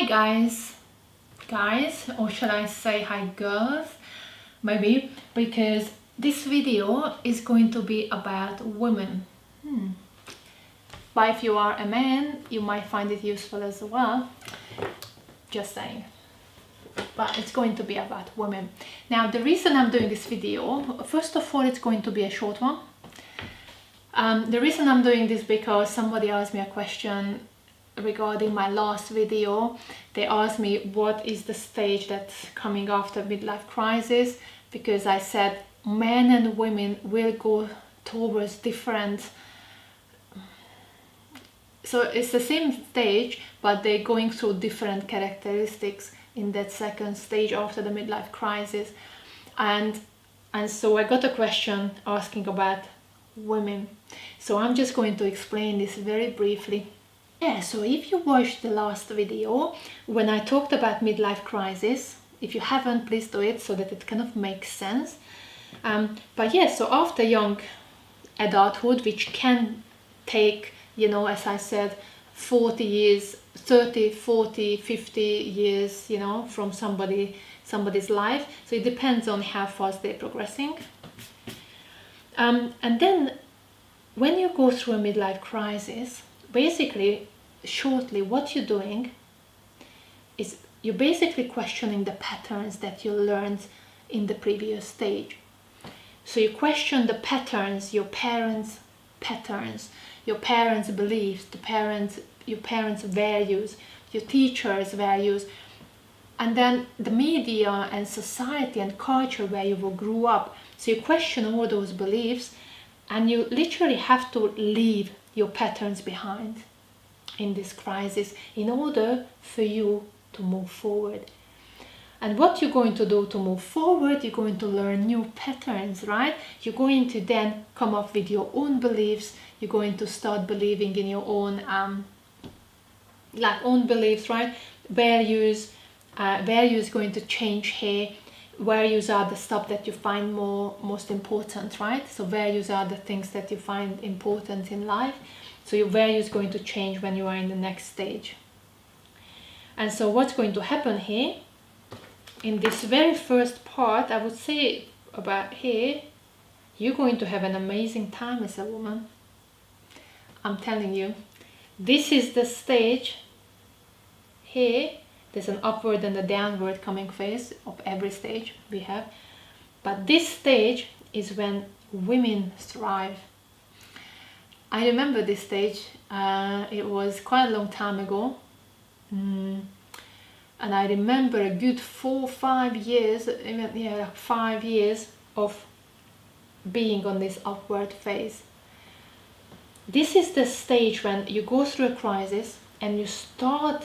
Hi guys, or shall I say hi girls, maybe, because this video is going to be about women. But if you are a man, you might find it useful as well, just saying. But it's going to be about women. Now, the reason I'm doing this video, first of all, it's going to be a short one. The reason I'm doing this because somebody asked me a question regarding my last video. They asked me what is the stage that's coming after midlife crisis, because I said men and women will go towards different, so it's the same stage but they're going through different characteristics in that second stage after the midlife crisis. And so I got a question asking about women, so I'm just going to explain this very briefly. Yeah, so if you watched the last video when I talked about midlife crisis, if you haven't, please do it so that it kind of makes sense. But yeah, so after young adulthood, which can take, you know, as I said, 40 years, 30, 40, 50 years, you know, from somebody's life. So it depends on how fast they're progressing. And then when you go through a midlife crisis, basically, shortly, what you're doing is you're basically questioning the patterns that you learned in the previous stage. So you question the patterns, your parents' patterns, your parents' beliefs, your parents' values, your teachers' values, and then the media and society and culture where you grew up. So you question all those beliefs, and you literally have to leave your patterns behind in this crisis in order for you to move forward. And what you're going to do to move forward, you're going to learn new patterns, right? You're going to then come up with your own beliefs. You're going to start believing in your own own beliefs, right? Values going to change here. Values are the stuff that you find most important, right? So values are the things that you find important in life. So your value is going to change when you are in the next stage. And so what's going to happen here, in this very first part, I would say about here, you're going to have an amazing time as a woman. I'm telling you, this is the stage here. There's an upward and a downward coming phase of every stage we have. But this stage is when women thrive. I remember this stage, it was quite a long time ago. And I remember a good 4 or 5 years, even, yeah, like 5 years of being on this upward phase. This is the stage when you go through a crisis and you start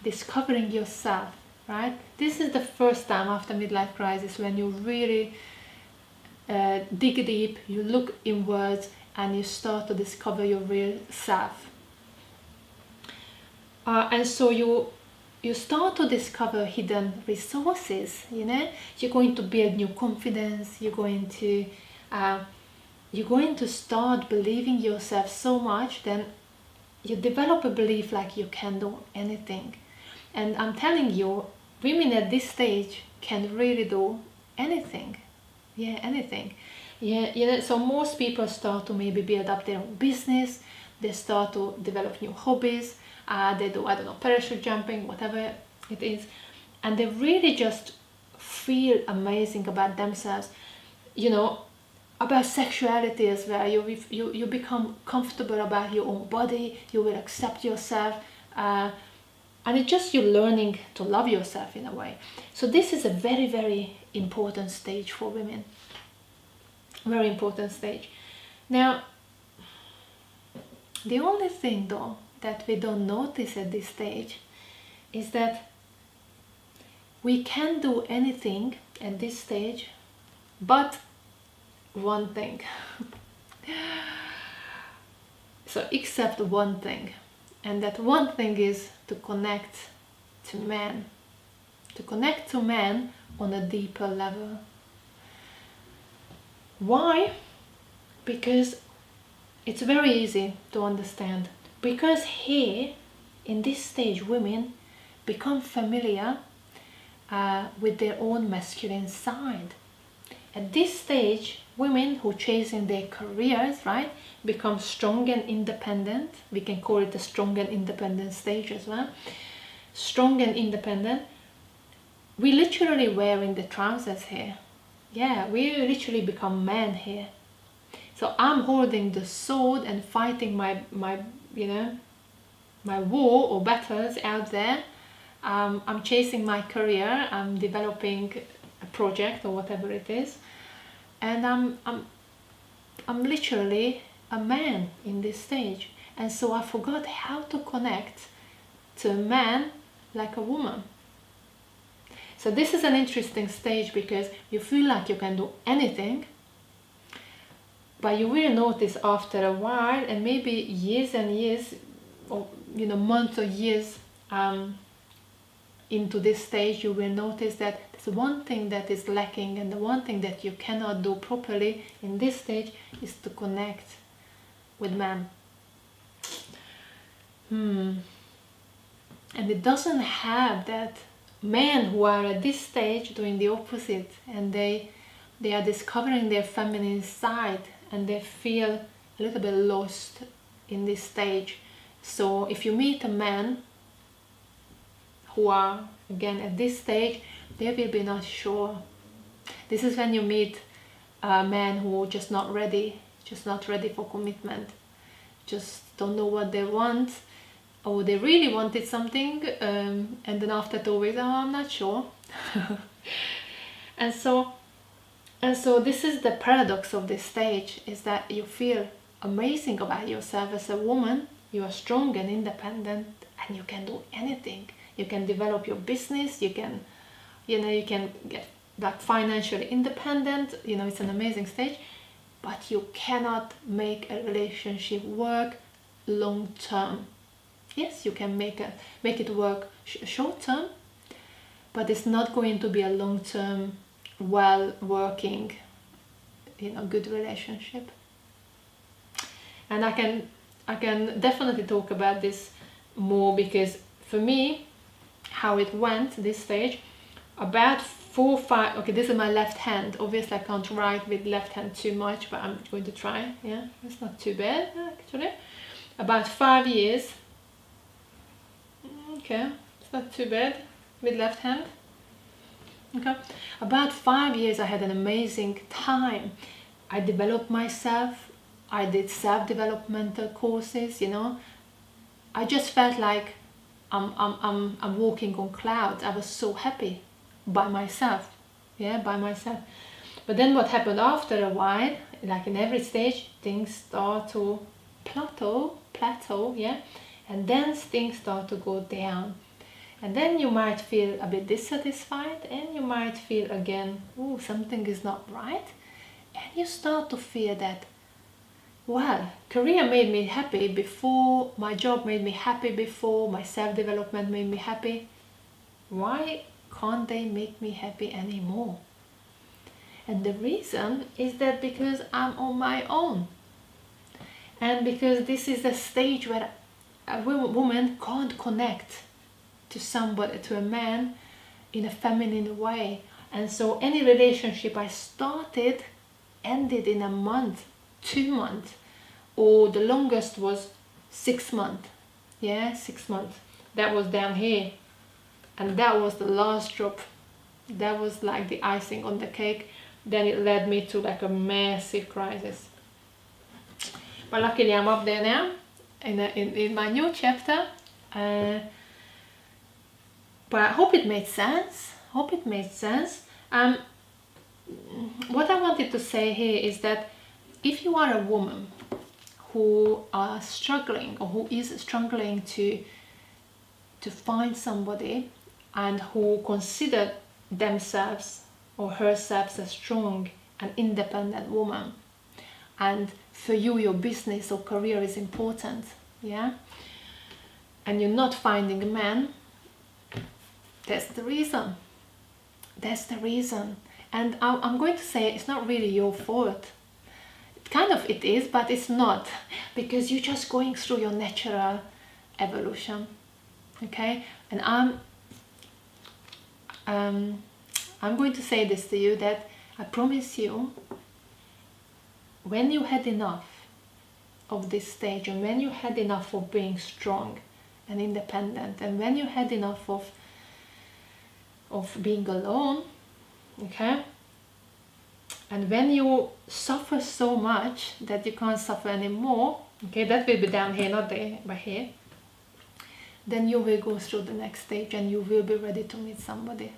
discovering yourself, right? This is the first time after midlife crisis when you really dig deep, you look inwards, and you start to discover your real self. And so you start to discover hidden resources, you know. You're going to build new confidence. You're going to start believing yourself so much, then you develop a belief like you can do anything. And I'm telling you, women at this stage can really do anything. Yeah, anything. Yeah, you know, so most people start to maybe build up their own business. They start to develop new hobbies. They do, I don't know, parachute jumping, whatever it is. And they really just feel amazing about themselves. You know, about sexuality as well. You become comfortable about your own body. You will accept yourself. And it's just you're learning to love yourself in a way. So this is a very, very important stage for women. Very important stage. Now, the only thing though that we don't notice at this stage is that we can do anything at this stage but one thing. So except one thing. And that one thing is to connect to men. To connect to men on a deeper level. Why? Because it's very easy to understand. Because here in this stage, women become familiar with their own masculine side. At this stage, women who chasing their careers, right, become strong and independent. We can call it the strong and independent stage as well. Strong and independent. We literally wearing the trousers here. Yeah, we literally become men here. So I'm holding the sword and fighting my war or battles out there. I'm chasing my career. I'm developing a project or whatever it is, and I'm literally a man in this stage. And so I forgot how to connect to a man like a woman. So this is an interesting stage because you feel like you can do anything, but you will notice after a while, and maybe years and years, or months or years into this stage, you will notice that there's one thing that is lacking, and the one thing that you cannot do properly in this stage is to connect with men. And it doesn't have that. Men who are at this stage doing the opposite, and they are discovering their feminine side, and they feel a little bit lost in this stage. So if you meet a man who are again at this stage, they will be not sure. This is when you meet a man who just not ready for commitment, just don't know what they want, or they really wanted something, and then after 2 weeks, I'm not sure. and so this is the paradox of this stage, is that you feel amazing about yourself as a woman. You are strong and independent, and you can do anything. You can develop your business, you can get like financially independent, it's an amazing stage, but you cannot make a relationship work long term. Yes, you can make it work short term, but it's not going to be a long term, well working, good relationship. And I can definitely talk about this more, because for me, how it went this stage, about 4 or 5, okay, this is my left hand. Obviously I can't write with left hand too much, but I'm going to try. Yeah, it's not too bad actually. About 5 years. Okay, it's not too bad with left hand. Okay, about 5 years I had an amazing time. I developed myself. I did self-developmental courses, I just felt like I'm walking on clouds. I was so happy by myself. But then what happened after a while, like in every stage, things start to plateau, and then things start to go down. And then you might feel a bit dissatisfied, and you might feel again, oh, something is not right. And you start to feel that, well, career made me happy before, my job made me happy before, my self-development made me happy. Why can't they make me happy anymore? And the reason is that because I'm on my own. And because this is a stage where a woman can't connect to somebody, to a man, in a feminine way. And so any relationship I started ended in a month, 2 months, or the longest was 6 months. 6 months. That was down here, and that was the last drop. That was like the icing on the cake. Then it led me to like a massive crisis. But luckily I'm up there now in my new chapter. But I hope it made sense. What I wanted to say here is that if you are a woman who are struggling, or who is struggling to find somebody, and who consider themselves or herself a strong and independent woman, and for you your business or career is important, and you're not finding a man, that's the reason. And I'm going to say it's not really your fault. Kind of it is, but it's not, because you're just going through your natural evolution. Okay, and I'm going to say this to you, that I promise you, when you had enough of this stage, and when you had enough of being strong and independent, and when you had enough of being alone, okay, and when you suffer so much that you can't suffer anymore, okay, that will be down here, not there, but here, then you will go through the next stage and you will be ready to meet somebody.